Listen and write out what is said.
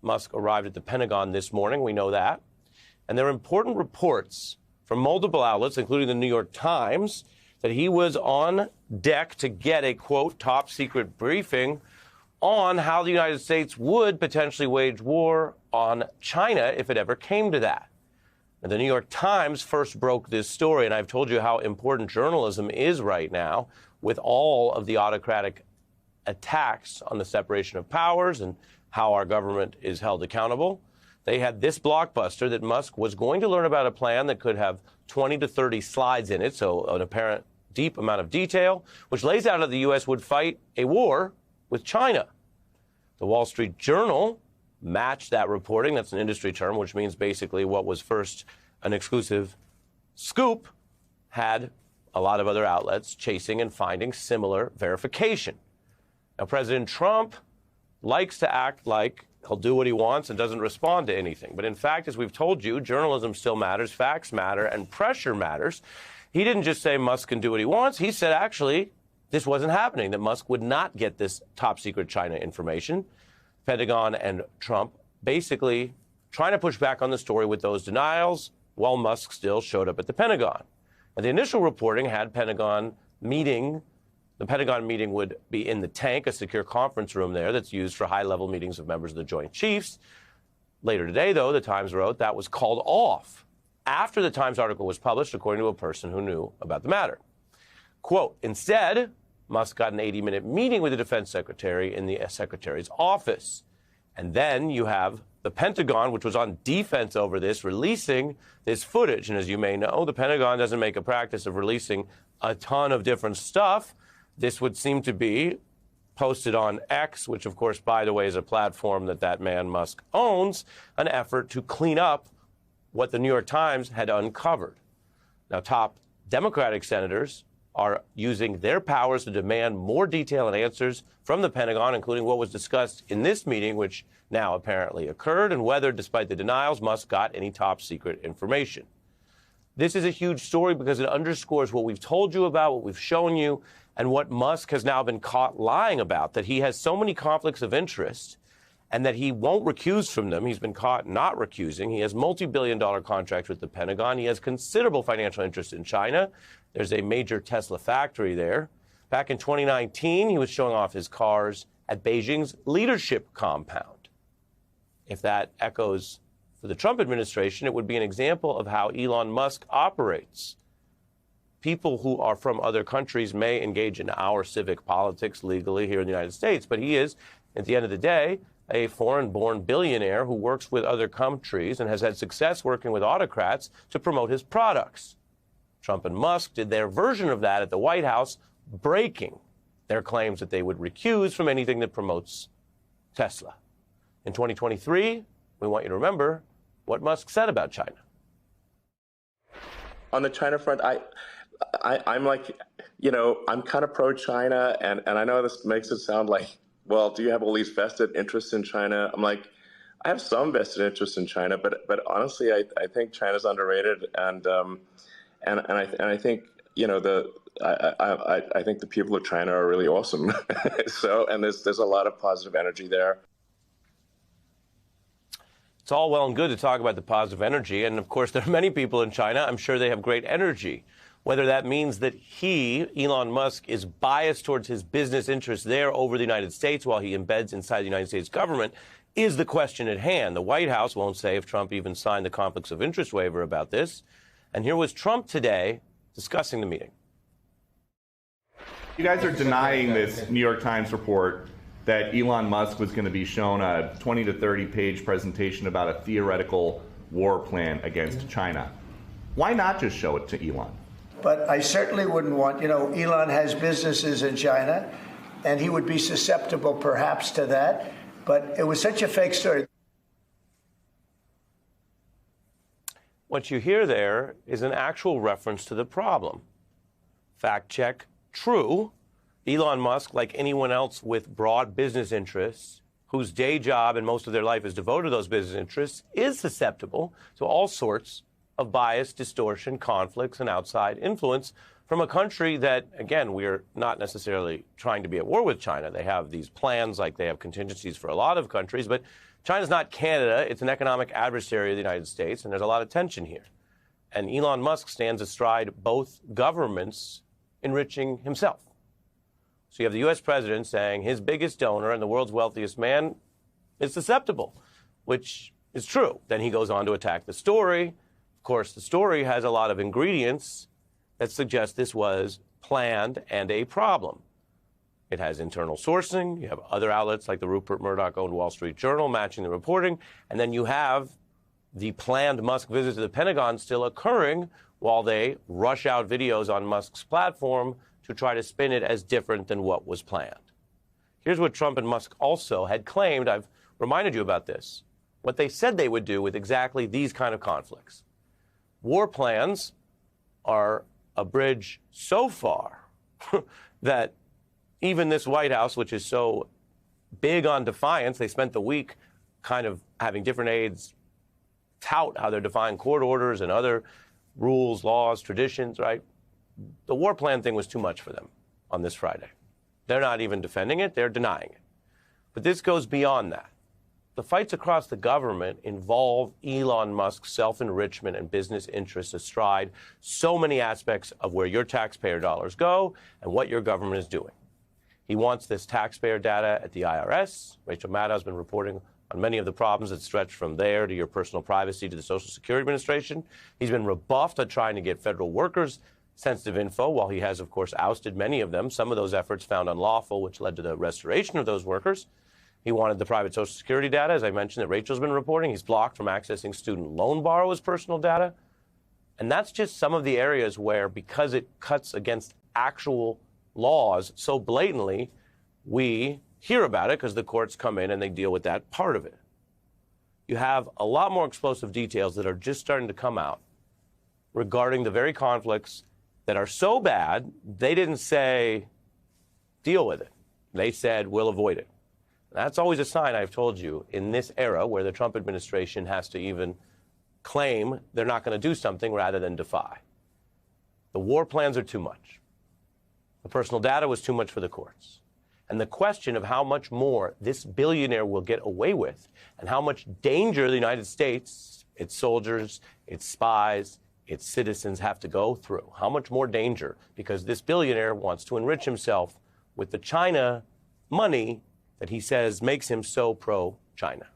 Musk arrived at the Pentagon this morning. We know that. And there are important reports from multiple outlets, including the New York Times, that he was on deck to get a, quote, top secret briefing on how the United States would potentially wage war on China if it ever came to that. Now, the New York Times first broke this story, and I've told you how important journalism is right now with all of the autocratic attacks on the separation of powers and how our government is held accountable. They had this blockbuster that Musk was going to learn about a plan that could have 20 to 30 slides in it, so an apparent deep amount of detail, which lays out how the U.S. would fight a war with China. The Wall Street Journal matched that reporting. That's an industry term, which means basically what was first an exclusive scoop had a lot of other outlets chasing and finding similar verification. Now, President Trump likes to act like he'll do what he wants and doesn't respond to anything. But in fact, as we've told you, journalism still matters, facts matter, and pressure matters. He didn't just say Musk can do what he wants. He said, actually, this wasn't happening, that Musk would not get this top secret China information. Pentagon and Trump basically trying to push back on the story with those denials while Musk still showed up at the Pentagon. Now, the initial reporting had Pentagon meeting. The Pentagon meeting would be in the tank, a secure conference room there that's used for high-level meetings of members of the Joint Chiefs. Later today, though, the Times wrote that was called off after the Times article was published, according to a person who knew about the matter. Quote, instead, Musk got an 80-minute meeting with the defense secretary in the secretary's office. And then you have the Pentagon, which was on defense over this, releasing this footage. And as you may know, the Pentagon doesn't make a practice of releasing a ton of different stuff. This would seem to be posted on X, which, of course, by the way, is a platform that man Musk owns, an effort to clean up what the New York Times had uncovered. Now, top Democratic senators are using their powers to demand more detail and answers from the Pentagon, including what was discussed in this meeting, which now apparently occurred, and whether, despite the denials, Musk got any top secret information. This is a huge story because it underscores what we've told you about, what we've shown you, and what Musk has now been caught lying about, that he has so many conflicts of interest and that he won't recuse from them. He's been caught not recusing. He has multi-billion-dollar contracts with the Pentagon. He has considerable financial interest in China. There's a major Tesla factory there. Back in 2019, he was showing off his cars at Beijing's leadership compound. If that echoes for the Trump administration, it would be an example of how Elon Musk operates. People who are from other countries may engage in our civic politics legally here in the United States, but he is, at the end of the day, a foreign-born billionaire who works with other countries and has had success working with autocrats to promote his products. Trump and Musk did their version of that at the White House, breaking their claims that they would recuse from anything that promotes Tesla. In 2023, we want you to remember what Musk said about China. On the China front, I'm like, I'm kind of pro-China, and I know this makes it sound like, well, do you have all these vested interests in China? I'm like, I have some vested interests in China, but honestly, I think China's underrated, and I think I think the people of China are really awesome. And there's a lot of positive energy there. It's all well and good to talk about the positive energy, and of course, there are many people in China. I'm sure they have great energy. Whether that means that he, Elon Musk, is biased towards his business interests there over the United States while he embeds inside the United States government is the question at hand. The White House won't say if Trump even signed the conflicts of interest waiver about this. And here was Trump today discussing the meeting. You guys are denying this New York Times report that Elon Musk was going to be shown a 20 to 30 page presentation about a theoretical war plan against China. Why not just show it to Elon? But I certainly wouldn't want, Elon has businesses in China, and he would be susceptible perhaps to that. But it was such a fake story. What you hear there is an actual reference to the problem. Fact check, true. Elon Musk, like anyone else with broad business interests, whose day job and most of their life is devoted to those business interests, is susceptible to all sorts of bias, distortion, conflicts, and outside influence from a country that, again, we're not necessarily trying to be at war with China. They have these plans, like they have contingencies for a lot of countries, but China's not Canada. It's an economic adversary of the United States, and there's a lot of tension here. And Elon Musk stands astride both governments enriching himself. So you have the U.S. president saying his biggest donor and the world's wealthiest man is susceptible, which is true. Then he goes on to attack the story. Of course, the story has a lot of ingredients that suggest this was planned and a problem. It has internal sourcing. You have other outlets like the Rupert Murdoch-owned Wall Street Journal matching the reporting. And then you have the planned Musk visit to the Pentagon still occurring while they rush out videos on Musk's platform to try to spin it as different than what was planned. Here's what Trump and Musk also had claimed. I've reminded you about this. What they said they would do with exactly these kind of conflicts. War plans are a bridge so far that even this White House, which is so big on defiance, they spent the week kind of having different aides tout how they're defying court orders and other rules, laws, traditions, right? The war plan thing was too much for them on this Friday. They're not even defending it, they're denying it. But this goes beyond that. The fights across the government involve Elon Musk's self-enrichment and business interests astride so many aspects of where your taxpayer dollars go and what your government is doing. He wants this taxpayer data at the IRS. Rachel Maddow has been reporting on many of the problems that stretch from there to your personal privacy to the Social Security Administration. He's been rebuffed on trying to get federal workers sensitive info, while he has, of course, ousted many of them. Some of those efforts found unlawful, which led to the restoration of those workers. He wanted the private Social Security data, as I mentioned, that Rachel's been reporting. He's blocked from accessing student loan borrowers' personal data. And that's just some of the areas where, because it cuts against actual laws so blatantly, we hear about it because the courts come in and they deal with that part of it. You have a lot more explosive details that are just starting to come out regarding the very conflicts that are so bad, they didn't say, deal with it. They said, we'll avoid it. That's always a sign, I've told you, in this era where the Trump administration has to even claim they're not going to do something rather than defy. The war plans are too much. The personal data was too much for the courts. And the question of how much more this billionaire will get away with and how much danger the United States, its soldiers, its spies, its citizens have to go through. How much more danger? Because this billionaire wants to enrich himself with the China money that he says makes him so pro-China.